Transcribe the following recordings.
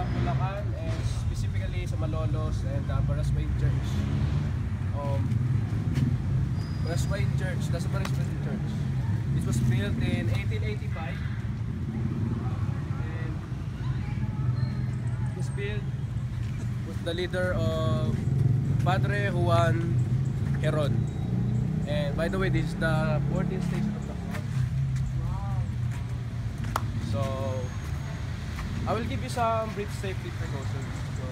Bulacan and specifically sa Malolos and Baraswain Church. Baraswain Church, that's a Baraswain Church. It was built in 1885 and it was built with the leader of Padre Juan Heron. And by the way, this is the 14th station of the cross. So I will give you some brief safety precautions. So,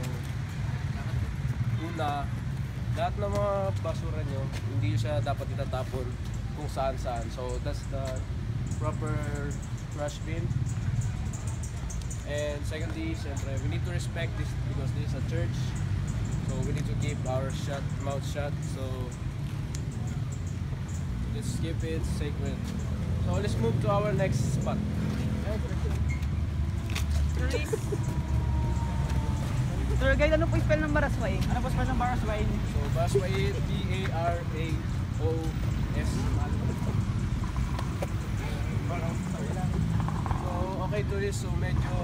una, lahat ng mga basura nyo, hindi siya dapat itatapon kung saan-saan. So, that's the proper trash bin. And secondly, syempre, we need to respect this because this is a church. So, we need to keep our mouth shut. So, let's keep it sacred. So, let's move to our next spot. Tour guide, ano po yung spell ng Baraswain? Ano po spell ng Baraswain? So, Baraswain, B-A-R-A-O-S. So, okay tourist, so medyo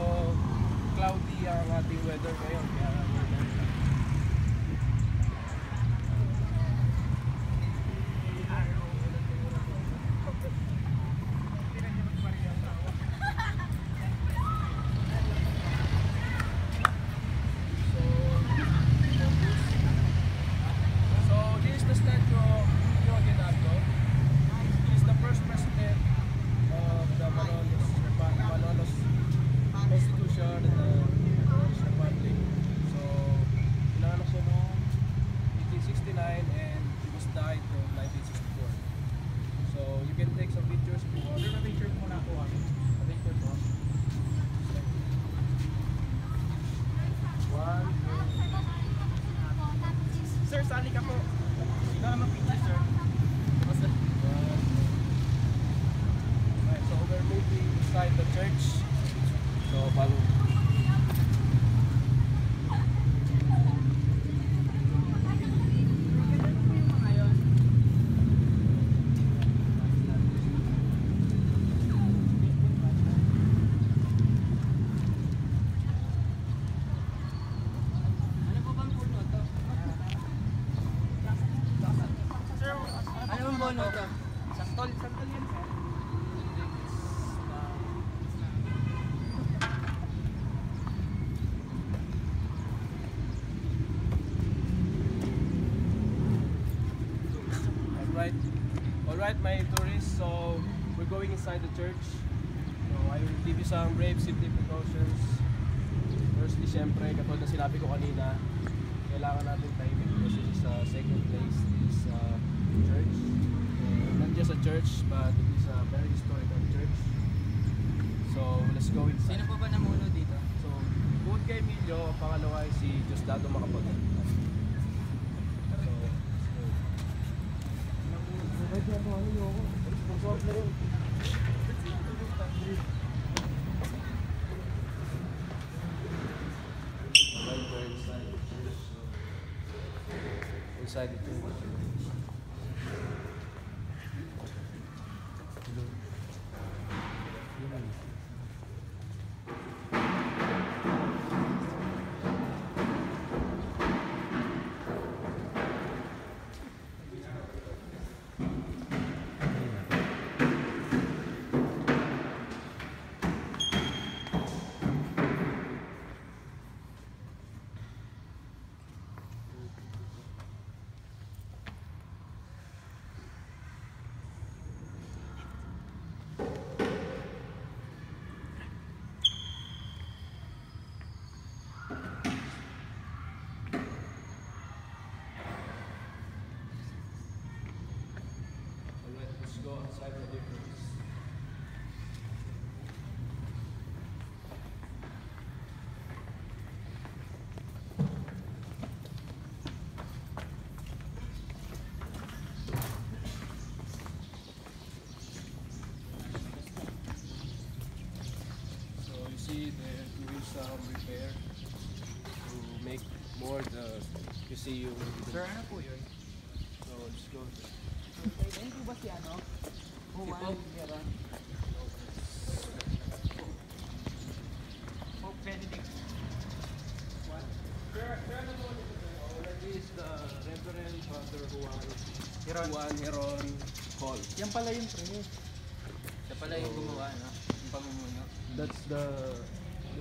cloudy ang ating weather ngayon. Kaya sali ka po. Ikaw naman picture, sir. Right, so we're moving inside the church. So, bago. Santol yan, sir. Alright, my tourists, so we're going inside the church. So I will give you some brave safety precautions. Firstly, syempre, katulad na sinabi ko kanina, kailangan natin tahimik because this is a sacred place, this church. Not just a church, but it is a very historical church. So let's go inside. Sino po ba namuno dito? So, bukod kay Emilio, ang pangalawa ay si Diosdado Macapagal. Inside the church. Go outside the difference. So you see they're doing some repair to make more the you see you. Sir, ano po yun? So let's go. Ayun po ba si ano? Juan Heron? Pope Benedict. Juan Heron Hall. Yan pala yung pre. Siya pala yung gumawa, no? Yung pamumuno. That's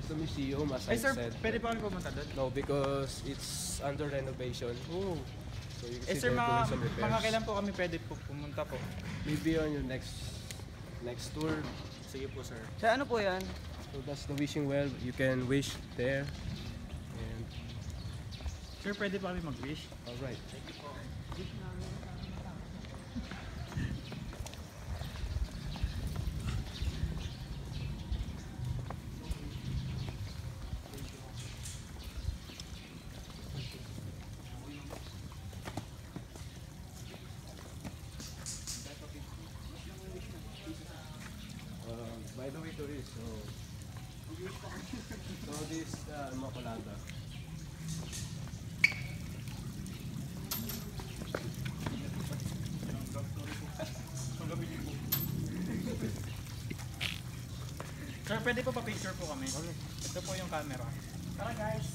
the museum, as Ay I sir, said. pwede pa kami pumunta doon? No, because it's under renovation. Oo. So you can Eh see sir, they're doing some mga repairs. kailan po kami pwede po pumunta po? Maybe on your next tour. Sige po sir. Sa ano po yan? So that's the wishing well. You can wish there. And Sir, pwede pa kami mag-wish? all right. By the way, tourist, so this Immaculata. Sir, pwede po pa-picture po kami? Ito po yung camera. Tara guys!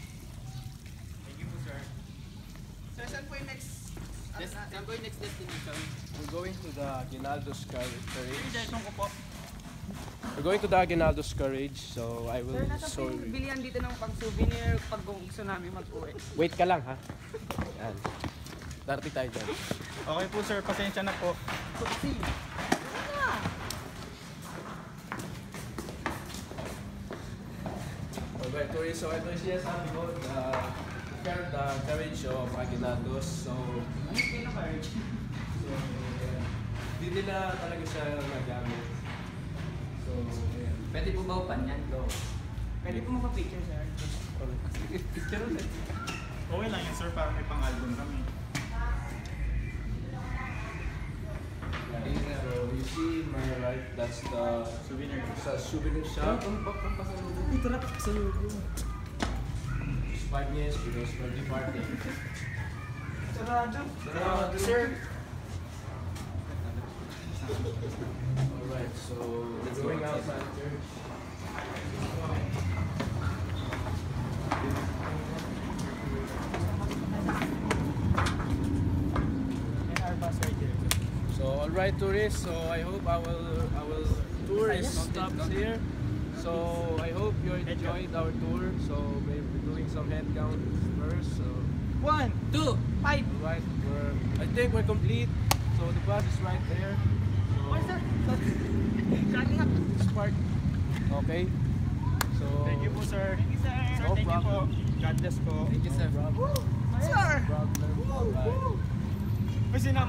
Thank you po sir. Sir, saan po yung next? Saan po yung next destination? We're going to the Aguinaldo's Courage. Suggestion ko po. We're going to the Aguinaldo's Courage, so I will Sir, nasa po show yung you. bilihan dito ng pang-souvenir pag gusto namin mag-uwi. Wait ka lang ha. Yan. Darating tayo dyan. Okay po sir, pasensya na po. Alright, tourist. So ito siya sabi ko, the courage of Aguinaldos. So, hindi nila talaga siya nagamit. So, ayan. Pwede po ba upan yan? No. Pwede po magpa-picture, sir. Picture ulit. Okay lang yan sir, para may pang-album kami. So, you see my right, that's the Souvenir. souvenir shop. Ito na sa logo. It's 5 years because we're departing. Sarado. Sir. Alright, so we're going outside church. And our bus right here. So alright tourists, so I hope our tour is stopped here. So I hope you enjoyed our tour. So we're doing some head count first. So 1, 2, 5. alright, I think we're complete. So the bus is right there. Oh, sir. Tracking up. This part. Okay. So Thank you po sir. Thank you, sir. Sir, No thank you po. problem. God bless po. Thank you sir. no problem. Sir. Problem. Bye. May sinama